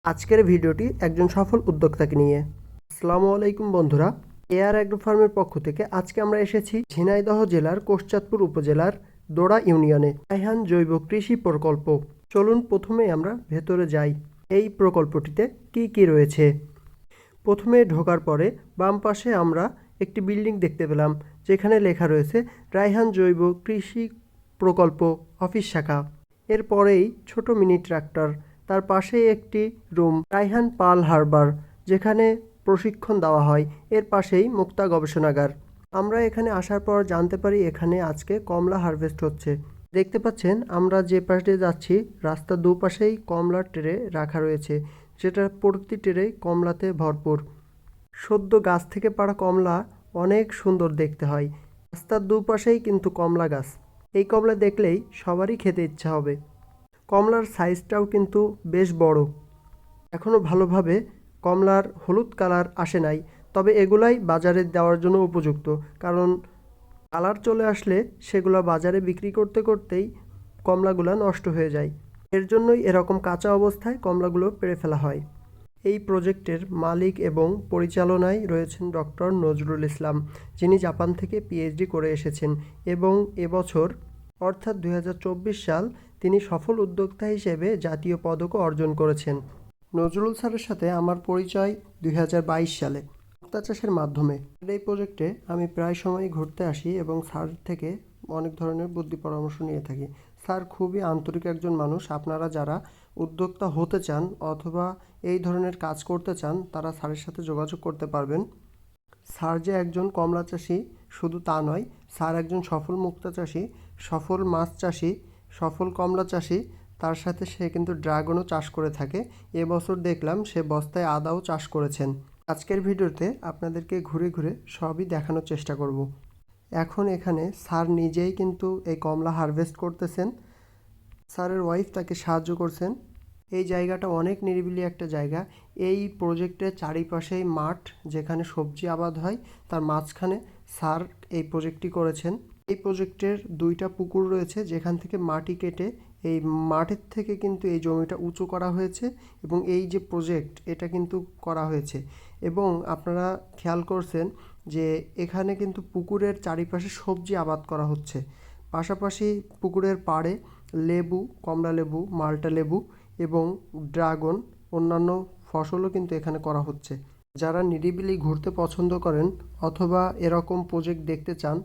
আজকের ভিডিওটি একজন সফল উদ্যোক্তাকে নিয়ে। আসসালামু আলাইকুম বন্ধুরা, এআর অ্যাগ্রো ফার্মের পক্ষ থেকে আজকে আমরা এসেছি ঝিনাইদহ জেলার কোষচাঁদপুর উপজেলার দোড়া ইউনিয়নে রায়হান জৈব কৃষি প্রকল্প। চলুন প্রথমে আমরা ভেতরে যাই। এই প্রকল্পটিতে কি কি রয়েছে। প্রথমে ঢোকার পরে বাম পাশে আমরা একটি বিল্ডিং দেখতে পেলাম, যেখানে লেখা রয়েছে রায়হান জৈব কৃষি প্রকল্প অফিস শাখা। এরপরেই ছোট মিনি ট্রাক্টর, তার পাশেই একটি রুম রায়হান পার্ল হারবার, যেখানে প্রশিক্ষণ দেওয়া হয়। এর পাশেই মুক্তা গবেষণাগার। আমরা এখানে আসার পর জানতে পারি এখানে আজকে কমলা হারভেস্ট হচ্ছে। দেখতে পাচ্ছেন আমরা যে পাশ দিয়ে যাচ্ছি, রাস্তার দুপাশেই কমলার ট্রে রাখা রয়েছে, যেটা প্রতি ট্রেই কমলাতে ভরপুর। সদ্য গাছ থেকে পাড়া কমলা অনেক সুন্দর দেখতে হয়। রাস্তার দুপাশেই কিন্তু কমলা গাছ। এই কমলা দেখলেই সবারই খেতে ইচ্ছা হবে। কমলার সাইজটাও কিন্তু বেশ বড়। এখনও ভালোভাবে কমলার হলুদ কালার আসে নাই, তবে এগুলাই বাজারে দেওয়ার জন্য উপযুক্ত, কারণ কালার চলে আসলে সেগুলো বাজারে বিক্রি করতে করতেই কমলাগুলো নষ্ট হয়ে যায়। এর জন্যই এরকম কাঁচা অবস্থায় কমলাগুলো পেড়ে ফেলা হয়। এই প্রজেক্টের মালিক এবং পরিচালনায় রয়েছেন ডক্টর নজরুল ইসলাম, যিনি জাপান থেকে পিএইচডি করে এসেছেন এবং এবছর অর্থাৎ 2024 সাল তিনি সফল উদ্যোক্তা হিসেবে জাতীয় পদকও অর্জন করেছেন। নজরুল স্যারের সাথে আমার পরিচয় 2022 সালে মুক্তা চাষের মাধ্যমে। এই প্রজেক্টে আমি প্রায় সময়ই ঘুরতে আসি এবং স্যার থেকে অনেক ধরনের বুদ্ধি পরামর্শ নিয়ে থাকি। স্যার খুবই আন্তরিক একজন মানুষ। আপনারা যারা উদ্যোক্তা হতে চান অথবা এই ধরনের কাজ করতে চান, তারা স্যারের সাথে যোগাযোগ করতে পারবেন। স্যার যে একজন কমলা চাষি শুধু তা নয়, স্যার একজন সফল মুক্তা চাষি, সফল মাছ চাষি, সফল কমলা চাষি। তার সাথে সে কিন্তু ড্রাগনও চাষ করে থাকে। এবছর দেখলাম সে বস্তায় আদাও চাষ করেছেন। আজকের ভিডিওতে আপনাদেরকে ঘুরে ঘুরে সবই দেখানোর চেষ্টা করব। এখন এখানে স্যার নিজেই কিন্তু এই কমলা হারভেস্ট করতেছেন। স্যারের ওয়াইফ তাকে সাহায্য করছেন। এই জায়গাটা অনেক নিরিবিলি একটা জায়গা। এই প্রজেক্টের চারিপাশেই মাঠ, যেখানে সবজি আবাদ হয়, তার মাঝখানে স্যার এই প্রজেক্টটি করেছেন। এই প্রজেক্টের দুইটা পুকুর রয়েছে, যেখান থেকে মাটি কেটে এই মাঠের থেকে কিন্তু এই জমিটা উঁচু করা হয়েছে এবং এই যে প্রজেক্ট এটা কিন্তু করা হয়েছে। এবং আপনারা খেয়াল করছেন যে এখানে কিন্তু পুকুরের চারিপাশে সবজি আবাদ করা হচ্ছে। পাশাপাশি পুকুরের পাড়ে লেবু, কমলা লেবু, মাল্টা লেবু এবং ড্রাগন অন্যান্য ফসলও কিন্তু এখানে করা হচ্ছে। যারা নিরিবিলি ঘুরতে পছন্দ করেন অথবা এরকম প্রজেক্ট দেখতে চান,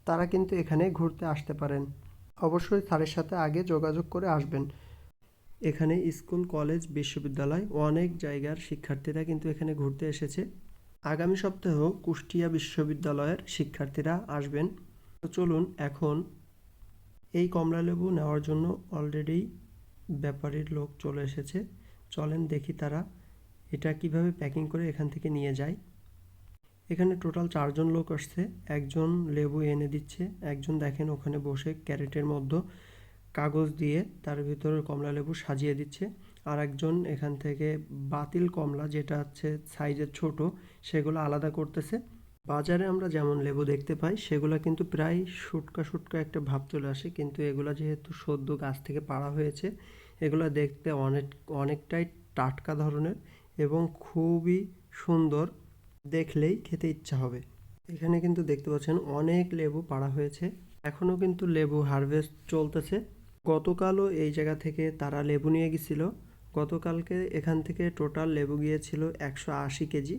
তারা কিন্তু এখানে ঘুরতে আসতে পারেন। অবশ্যই স্যারের সাথে আগে যোগাযোগ করে আসবেন। এখানে স্কুল, কলেজ, বিশ্ববিদ্যালয় অনেক জায়গার শিক্ষার্থীরা কিন্তু এখানে ঘুরতে এসেছে। আগামী সপ্তাহেও কুষ্টিয়া বিশ্ববিদ্যালয়ের শিক্ষার্থীরা আসবেন। তো চলুন, এখন এই কমলালেবু নেওয়ার জন্য অলরেডি ব্যাপারীর লোক চলে এসেছে। চলেন দেখি তারা এটা কিভাবে প্যাকিং করে এখান থেকে নিয়ে যায়। এখানে টোটাল 4 জন লোক আসছে। একজন লেবু এনে দিচ্ছে, একজন দেখেন ওখানে বসে ক্যারেটের মধ্যে কাগজ দিয়ে তার ভিতরে কমলা লেবু সাজিয়ে দিচ্ছে, আর একজন এখান থেকে বাতিল কমলা, যেটা হচ্ছে সাইজের ছোট, সেগুলো আলাদা করতেছে। বাজারে আমরা যেমন লেবু দেখতে পাই সেগুলো কিন্তু প্রায় শুটকা শুটকা একটা ভাব চলে আসে, কিন্তু এগুলো যেহেতু সদ্য গাছ থেকে পাড়া হয়েছে, এগুলো দেখতে অনেকটাই টাটকা ধরনের এবং খুবই সুন্দর, দেখলেই খেতে ইচ্ছা হবে। এখানে কিন্তু দেখতে পাচ্ছেন অনেক লেবু পাড়া হয়েছে, এখনও কিন্তু লেবু হারভেস্ট চলতেছে। গতকালও এই জায়গা থেকে তারা লেবু নিয়ে গেছিল। গতকালকে এখান থেকে টোটাল লেবু গিয়েছিল 180 কেজি।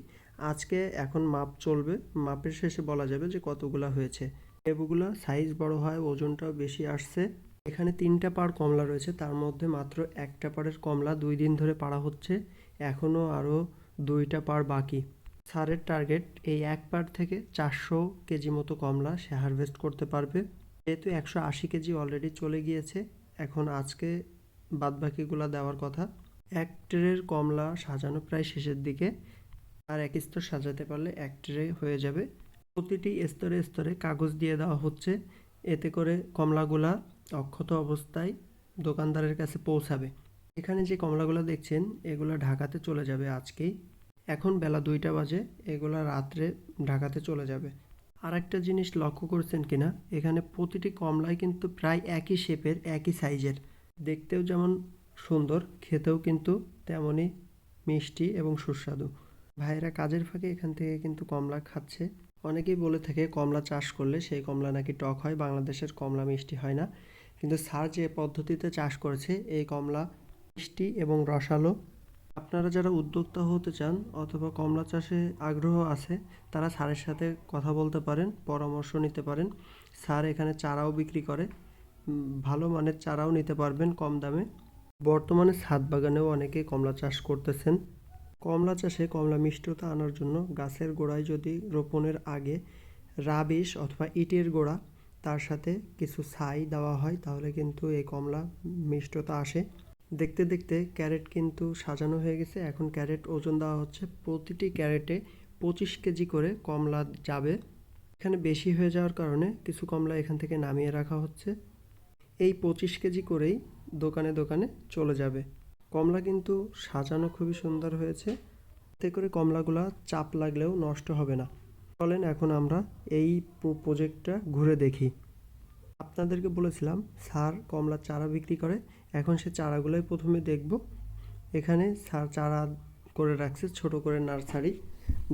আজকে এখন মাপ চলবে, মাপের শেষে বলা যাবে যে কতগুলা হয়েছে। লেবুগুলা সাইজ বড় হয়, ওজনটাও বেশি আসছে। এখানে 3টা পাড় কমলা রয়েছে, তার মধ্যে মাত্র একটা পাড়ের কমলা 2 দিন ধরে পাড়া হচ্ছে। এখনও আরও 2টা পাড় বাকি। স্যারের টার্গেট এই এক পাড় থেকে 400 কেজি মতো কমলা সে হারভেস্ট করতে পারবে। যেহেতু 180 কেজি অলরেডি চলে গিয়েছে, এখন আজকে বাদবাকিগুলা দেওয়ার কথা। এক ট্রের কমলা সাজানো প্রায় শেষের দিকে, আর এক স্তর সাজাতে পারলে এক ট্রে হয়ে যাবে। প্রতিটি স্তরে স্তরে কাগজ দিয়ে দেওয়া হচ্ছে, এতে করে কমলাগুলা অক্ষত অবস্থায় দোকানদারের কাছে পৌঁছাবে। এখানে যে কমলাগুলো দেখছেন এগুলো ঢাকাতে চলে যাবে আজকেই। এখন বেলা 2টা বাজে, এগুলো রাত্রে ঢাকাতে চলে যাবে। আর একটা জিনিস লক্ষ্য করছেন কিনা, এখানে প্রতিটি কমলাই কিন্তু প্রায় একই শেপের, একই সাইজের। দেখতেও যেমন সুন্দর, খেতেও কিন্তু তেমনই মিষ্টি এবং সুস্বাদু। ভাইয়েরা কাজের ফাঁকে এখান থেকে কিন্তু কমলা খাচ্ছে। অনেকেই বলে থাকে কমলা চাষ করলে সেই কমলা নাকি টক হয়, বাংলাদেশের কমলা মিষ্টি হয় না। কিন্তু স্যার যে পদ্ধতিতে চাষ করেছে এই কমলা মিষ্টি এবং রসালো। আপনারা যারা উদ্যোক্তা হতে চান অথবা কমলা চাষে আগ্রহ আছে তারা স্যারের সাথে কথা বলতে পারেন, পরামর্শ নিতে পারেন। স্যার এখানে চারাও বিক্রি করে, ভালো মানের চারাও নিতে পারবেন কম দামে। বর্তমানে ছাদ বাগানেও অনেকে কমলা চাষ করতেছেন। কমলা চাষে কমলা মিষ্টতা আনার জন্য গাছের গোড়ায় যদি রোপণের আগে রাবিশ অথবা ইটের গোড়া তার সাথে কিছু ছাই দেওয়া হয় তাহলে কিন্তু এই কমলা মিষ্টতা আসে। দেখতে দেখতে ক্যারেট কিন্তু সাজানো হয়ে গেছে। এখন ক্যারেট ওজন দেওয়া হচ্ছে, প্রতিটি ক্যারেটে 25 কেজি করে কমলা যাবে। এখানে বেশি হয়ে যাওয়ার কারণে কিছু কমলা এখান থেকে নামিয়ে রাখা হচ্ছে। এই 25 কেজি করেই দোকানে দোকানে চলে যাবে। কমলা কিন্তু সাজানো খুবই সুন্দর হয়েছে, এতে করে কমলাগুলা চাপ লাগলেও নষ্ট হবে না। চলেন এখন আমরা এই প্রজেক্টটা ঘুরে দেখি। আপনাদেরকে বলেছিলাম স্যার কমলার চারা বিক্রি করে, এখন সে চারাগুলোই প্রথমে দেখব। এখানে স্যার চারা করে রাখছে ছোট করে নার্সারি।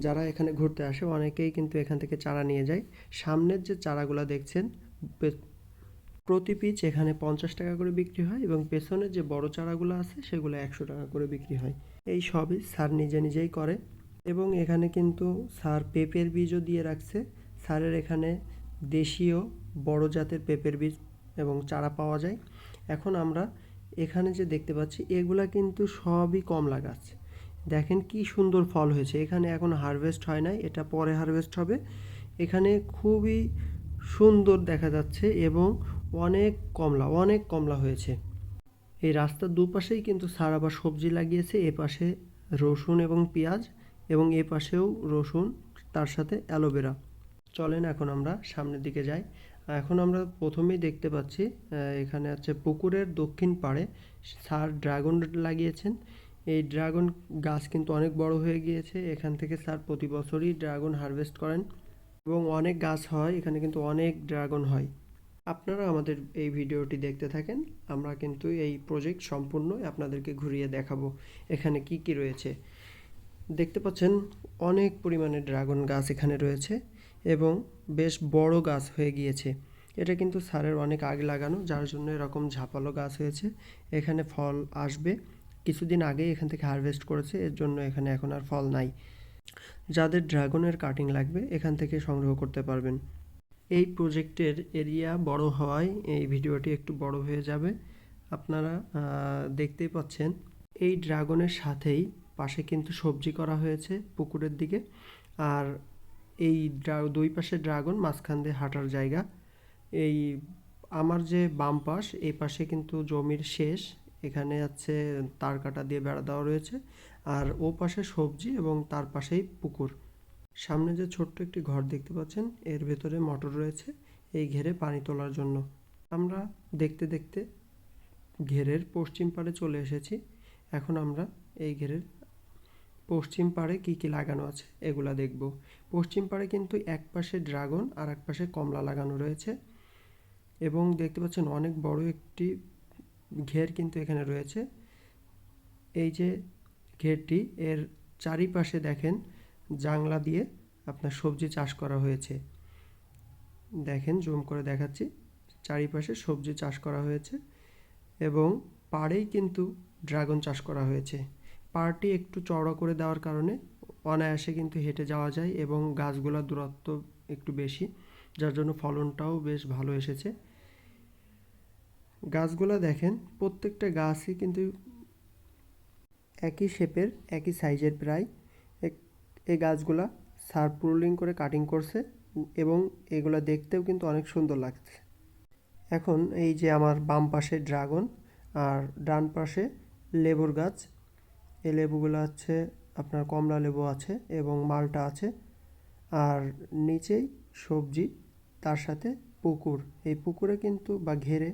যারা এখানে ঘুরতে আসে অনেকেই কিন্তু এখান থেকে চারা নিয়ে যায়। সামনের যে চারাগুলো দেখছেন প্রতি পিচ এখানে 50 টাকা করে বিক্রি হয় এবং পেছনে যে বড় চারাগুলো আছে সেগুলো 100 টাকা করে বিক্রি হয়। এই সবই স্যার নিজে নিজেই করে এবং এখানে কিন্তু স্যার পেঁপের বীজও দিয়ে রাখছে। স্যারের এখানে দেশীয় বড় জাতের পেঁপের বীজ এবং চারা পাওয়া যায়। এখন আমরা এখানে যে দেখতে পাচ্ছি এগুলা কিন্তু সবই কমলা গাছ। দেখেন কি সুন্দর ফল হয়েছে। এখানে এখন হারভেস্ট হয় নাই, এটা পরে হারভেস্ট হবে। এখানে খুবই সুন্দর দেখা যাচ্ছে এবং অনেক কমলা হয়েছে। এই রাস্তার দুপাশেই কিন্তু স্যার আবার সবজি লাগিয়েছে, এপাশে রসুন এবং পেঁয়াজ এবং এ পাশেও রসুন, তার সাথে অ্যালোভেরা। চলেন এখন আমরা সামনের দিকে যাই। এখন আমরা প্রথমেই দেখতে পাচ্ছি এখানে আছে পুকুরের দক্ষিণ পাড়ে স্যার ড্রাগন লাগিয়েছেন। এই ড্রাগন গাছ কিন্তু অনেক বড় হয়ে গিয়েছে। এখান থেকে স্যার প্রতি বছরই ড্রাগন হারভেস্ট করেন এবং অনেক গাছ হয়, এখানে কিন্তু অনেক ড্রাগন হয়। আপনারা আমাদের এই ভিডিওটি দেখতে থাকেন, আমরা কিন্তু এই প্রজেক্ট সম্পূর্ণ আপনাদেরকে ঘুরিয়ে দেখাবো এখানে কি কি রয়েছে। দেখতে পাচ্ছেন অনেক পরিমাণে ড্রাগন গাছ এখানে রয়েছে এবং বেশ বড় গাছ হয়ে গিয়েছে। এটা কিন্তু স্যারের অনেক আগে লাগানো, যার জন্য এরকম ঝাঁপালো গাছ হয়েছে। এখানে ফল আসবে, কিছুদিন আগে এখান থেকে হারভেস্ট করেছে, এর জন্য এখানে এখন আর ফল নাই। যাদের ড্রাগনের কাটিং লাগবে এখান থেকে সংগ্রহ করতে পারবেন। এই প্রজেক্টের এরিয়া বড় হওয়ায় এই ভিডিওটি একটু বড় হয়ে যাবে। আপনারা দেখতেই পাচ্ছেন এই ড্রাগনের সাথেই পাশে কিন্তু সবজি করা হয়েছে পুকুরের দিকে। আর এই দুই পাশে ড্রাগন, মাঝখান দিয়ে হাঁটার জায়গা। এই আমার যে বাম পাশ, এই পাশে কিন্তু জমির শেষ, এখানে আছে তার কাটা দিয়ে বেড়া দেওয়া রয়েছে। আর ও পাশে সবজি এবং তার পাশেই পুকুর। সামনে যে ছোট্ট একটি ঘর দেখতে পাচ্ছেন এর ভেতরে মোটর রয়েছে এই ঘেরে পানি তোলার জন্য। আমরা দেখতে দেখতে ঘেরের পশ্চিম পাড়ে চলে এসেছি। এখন আমরা এই ঘেরের পশ্চিম পাড়ে কি কি লাগানো আছে এগুলা দেখব। পশ্চিম পাড়ে কিন্তু এক পাশে ড্রাগন আর এক পাশে কমলা লাগানো রয়েছে এবং দেখতে পাচ্ছেন অনেক বড় একটি ঘের কিন্তু এখানে রয়েছে। এই যে ঘেরটি, এর চারিপাশে দেখেন জাংলা দিয়ে আপনার সবজি চাষ করা হয়েছে। দেখেন জুম করে দেখাচ্ছি, চারিপাশে সবজি চাষ করা হয়েছে এবং পাড়েই কিন্তু ড্রাগন চাষ করা হয়েছে। পাড়টি একটু চওড়া করে দেওয়ার কারণে অনায়াসে কিন্তু হেঁটে যাওয়া যায় এবং গাছগুলোর দূরত্ব একটু বেশি, যার জন্য ফলনটাও বেশ ভালো এসেছে। গাছগুলো দেখেন প্রত্যেকটা গাছই কিন্তু একই শেপের, একই সাইজের প্রায়। এই গাছগুলা স্যার প্রুলিং করে কাটিং করছে এবং এগুলো দেখতেও কিন্তু অনেক সুন্দর লাগছে। এখন এই যে আমার বাম পাশে ড্রাগন আর ডান পাশে লেবুর গাছ। এই লেবুগুলো হচ্ছে আপনার কমলা লেবু আছে এবং মালটা আছে। আর নিচেই সবজি, তার সাথে পুকুর। এই পুকুরে কিন্তু বা ঘেরে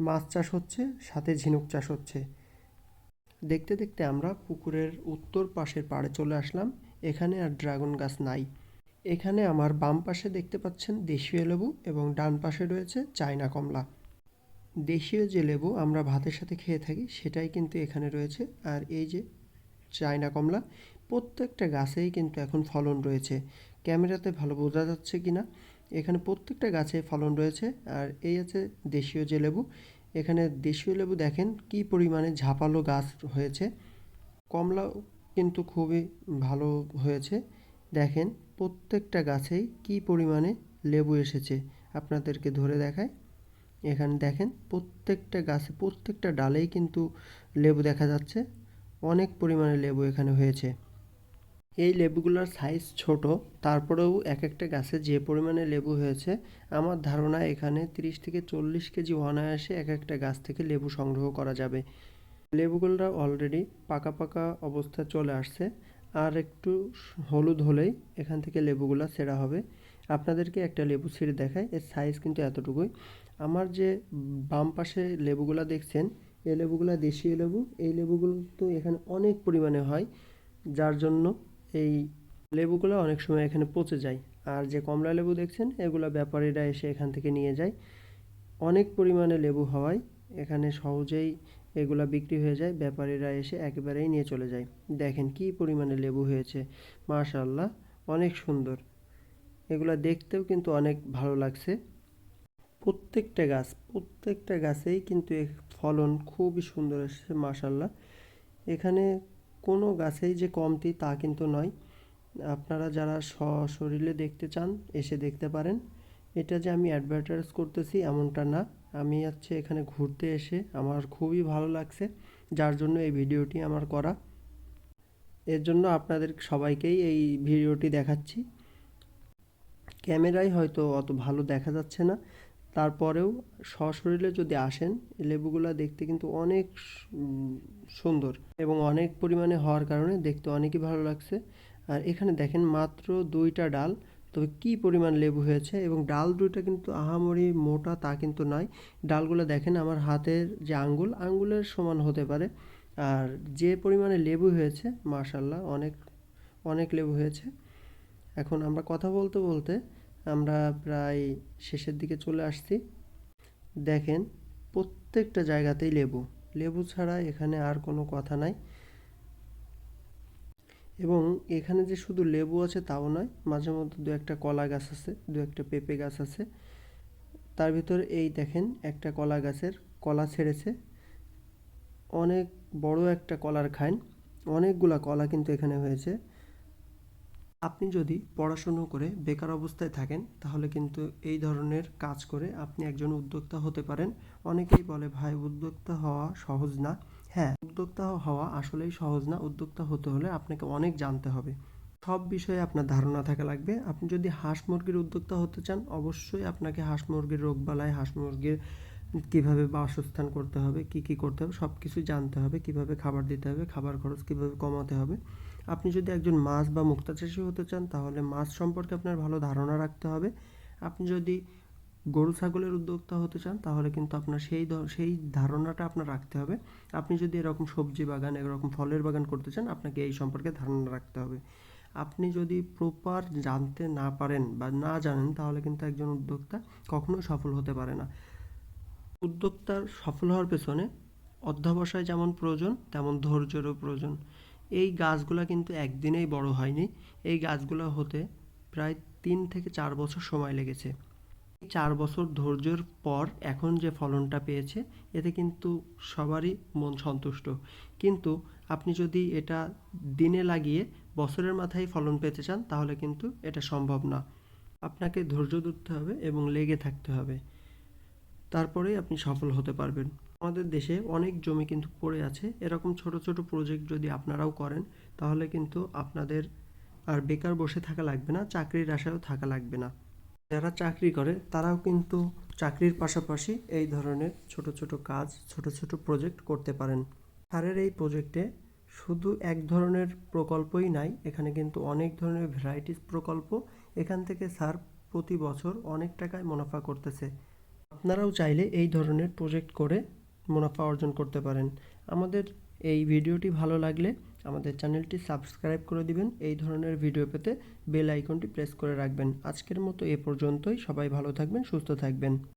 মাছ চাষ হচ্ছে, সাথে ঝিনুক চাষ হচ্ছে। দেখতে দেখতে আমরা পুকুরের উত্তর পাশের পাড়ে চলে আসলাম। এখানে আর ড্রাগন গাছ নাই। এখানে আমার বাম পাশে দেখতে পাচ্ছেন দেশীয় লেবু এবং ডান পাশে রয়েছে চায়না কমলা। দেশীয় যে লেবু আমরা ভাতের সাথে খেয়ে থাকি সেটাই কিন্তু এখানে রয়েছে। আর এই যে চায়না কমলা। প্রত্যেকটা গাছেই কিন্তু এখন ফলন রয়েছে। ক্যামেরাতে ভালো বোঝা যাচ্ছে কি না, এখানে প্রত্যেকটা গাছে ফলন রয়েছে। আর এই আছে দেশীয় যে লেবু, এখানে দেশীয় লেবু দেখেন কি পরিমাণে ঝাঁপালো গাছ হয়েছে। কমলাও কিন্তু খুবই ভালো হয়েছে। দেখেন প্রত্যেকটা গাছেই কি পরিমাণে লেবু এসেছে, আপনাদেরকে ধরে দেখায়। এখানে দেখেন প্রত্যেকটা গাছে প্রত্যেকটা ডালেই কিন্তু লেবু দেখা যাচ্ছে। অনেক পরিমাণে লেবু এখানে হয়েছে। এই লেবুগুলোর সাইজ ছোট, তারপরেও এক একটা গাছে যে পরিমাণে লেবু হয়েছে, আমার ধারণা এখানে 30 থেকে 40 কেজি অনায়াসে এক একটা গাছ থেকে লেবু সংগ্রহ করা যাবে। লেবুগুলো অলরেডি পাকা পাকা অবস্থায় চলে আসছে। আর একটু হলুদ হলেই এখান থেকে লেবুগুলো ছেঁড়া হবে। আপনাদেরকে একটা লেবু ছিঁড়ে দেখায়, এর সাইজ কিন্তু এতটুকুই। আমার যে বাম পাশে লেবুগুলো দেখছেন, এই লেবুগুলো দেশীয় লেবু। এই লেবুগুলো তো এখানে অনেক পরিমাণে হয়, যার জন্য এই লেবুগুলো অনেক সময় এখানে পচে যায়। আর যে কমলা লেবু দেখছেন, এগুলো ব্যাপারীরা এসে এখান থেকে নিয়ে যায়। অনেক পরিমাণে লেবু হওয়ায় এখানে সহজেই এগুলা বিক্রি হয়ে যায়, ব্যাপারীরা এসে একেবারেই নিয়ে চলে যায়। দেখেন কি পরিমাণে লেবু হয়েছে, মাশাআল্লাহ, অনেক সুন্দর। এগুলা দেখতেও কিন্তু অনেক ভালো লাগছে। প্রত্যেকটা গাছেই কিন্তু ফলন খুবই সুন্দর এসেছে, মাশাআল্লাহ। এখানে কোনো গাছেই যে কমতি তা কিন্তু নয়। আপনারা যারা সশরীরে দেখতে চান এসে দেখতে পারেন। এটা যে আমি অ্যাডভার্টাইজ করতেছি এমনটা না, আমি হচ্ছে এখানে ঘুরতে এসে আমার খুবই ভালো লাগছে, যার জন্য এই ভিডিওটি আমার করা। এর জন্য আপনাদের সবাইকেই এই ভিডিওটি দেখাচ্ছি। ক্যামেরায় হয়তো অত ভালো দেখা যাচ্ছে না, তারপরেও সশরীরে যদি আসেন, এই লেবুগুলো দেখতে কিন্তু অনেক সুন্দর এবং অনেক পরিমাণে হওয়ার কারণে দেখতে অনেকই ভালো লাগছে। আর এখানে দেখেন মাত্র 2টা ডাল, তবে কি পরিমাণ লেবু হয়েছে। এবং ডাল দুইটা কিন্তু আহামরি মোটা তা কিন্তু নয়। ডালগুলো দেখেন আমার হাতের যে আঙ্গুলের সমান হতে পারে। আর যে পরিমাণে লেবু হয়েছে, মাশাআল্লাহ, অনেক অনেক লেবু হয়েছে। এখন আমরা কথা বলতে বলতে আমরা প্রায় শেষের দিকে চলে আসছি। দেখেন প্রত্যেকটা জায়গাতেই লেবু, লেবু ছাড়া এখানে আর কোনো কথা নাই। এবং এখানে যে শুধু লেবু আছে তাও নয়, মাঝে মধ্যে দু একটা কলা গাছ আছে, দু একটা পেঁপে গাছ আছে। তার ভিতরে এই দেখেন একটা কলা গাছের কলা ছেড়েছে, অনেক বড় একটা কলার খাইন। অনেকগুলা কলা কিন্তু এখানে হয়েছে। আপনি যদি পড়াশুনো করে বেকার অবস্থায় থাকেন, তাহলে কিন্তু এই ধরনের কাজ করে আপনি একজন উদ্যোক্তা হতে পারেন। অনেকেই বলে ভাই উদ্যোক্তা হওয়া সহজ না। হ্যাঁ, উদ্যোক্তা হওয়া আসলেই সহজ না। উদ্যোক্তা হতে হলে আপনাকে অনেক জানতে হবে, সব বিষয়ে আপনার ধারণা থাকা লাগবে। আপনি যদি হাঁস মুরগির উদ্যোক্তা হতে চান, অবশ্যই আপনাকে হাঁস মুরগির রোগবালাই, হাঁস মুরগির কীভাবে বাসস্থান করতে হবে, কী করতে হবে, সব কিছু জানতে হবে। কীভাবে খাবার দিতে হবে, খাবার খরচ কীভাবে কমাতে হবে। আপনি যদি একজন মাছ বা মুক্তা চাষী হতে চান, তাহলে মাছ সম্পর্কে আপনার ভালো ধারণা রাখতে হবে। আপনি যদি গরু ছাগলের উদ্যোক্তা হতে চান, তাহলে কিন্তু আপনার সেই ধারণাটা আপনার রাখতে হবে। আপনি যদি এরকম সবজি বাগান, এরকম ফলের বাগান করতে চান, আপনাকে এই সম্পর্কে ধারণা রাখতে হবে। আপনি যদি প্রপার জানতে না পারেন বা না জানেন, তাহলে কিন্তু একজন উদ্যোক্তা কখনোই সফল হতে পারে না। উদ্যোক্তার সফল হওয়ার পেছনে অধ্যবসায় যেমন প্রয়োজন, তেমন ধৈর্যেরও প্রয়োজন। এই গাছগুলো কিন্তু একদিনেই বড় হয়নি। এই গাছগুলো হতে প্রায় 3 থেকে 4 বছর সময় লেগেছে। 4 বছর ধৈর্যের পর এখন যে ফলনটা পেয়েছে, এতে কিন্তু সবারই মন সন্তুষ্ট। কিন্তু আপনি যদি এটা দিনে লাগিয়ে বছরের মাথায় ফলন পেতে চান, তাহলে কিন্তু এটা সম্ভব না। আপনাকে ধৈর্য ধরতে হবে এবং লেগে থাকতে হবে, তারপরেই আপনি সফল হতে পারবেন। আমাদের দেশে অনেক জমি কিন্তু পড়ে আছে। এরকম ছোট ছোট প্রজেক্ট যদি আপনারাও করেন, তাহলে কিন্তু আপনাদের আর বেকার বসে থাকা লাগবে না, চাকরির আশায়ও থাকা লাগবে না। যারা চাকরি করে তারাও কিন্তু চাকরির পাশাপাশি এই ধরনের ছোট ছোট কাজ, ছোট ছোট প্রজেক্ট করতে পারেন। স্যারের এই প্রজেক্টে শুধু এক ধরনের প্রকল্পই নাই, এখানে কিন্তু অনেক ধরনের ভ্যারাইটিস প্রকল্প। এখান থেকে স্যার প্রতি বছর অনেক টাকায় মুনাফা করতেছে। আপনারাও চাইলে এই ধরনের প্রজেক্ট করে মুনাফা অর্জন করতে পারেন। আমাদের এই ভিডিওটি ভালো লাগলে আমাদের চ্যানেলটি সাবস্ক্রাইব করে দিবেন। এই ধরনের ভিডিও পেতে বেল আইকনটি প্রেস করে রাখবেন। আজকের মতো এ পর্যন্তই। সবাই ভালো থাকবেন, সুস্থ থাকবেন।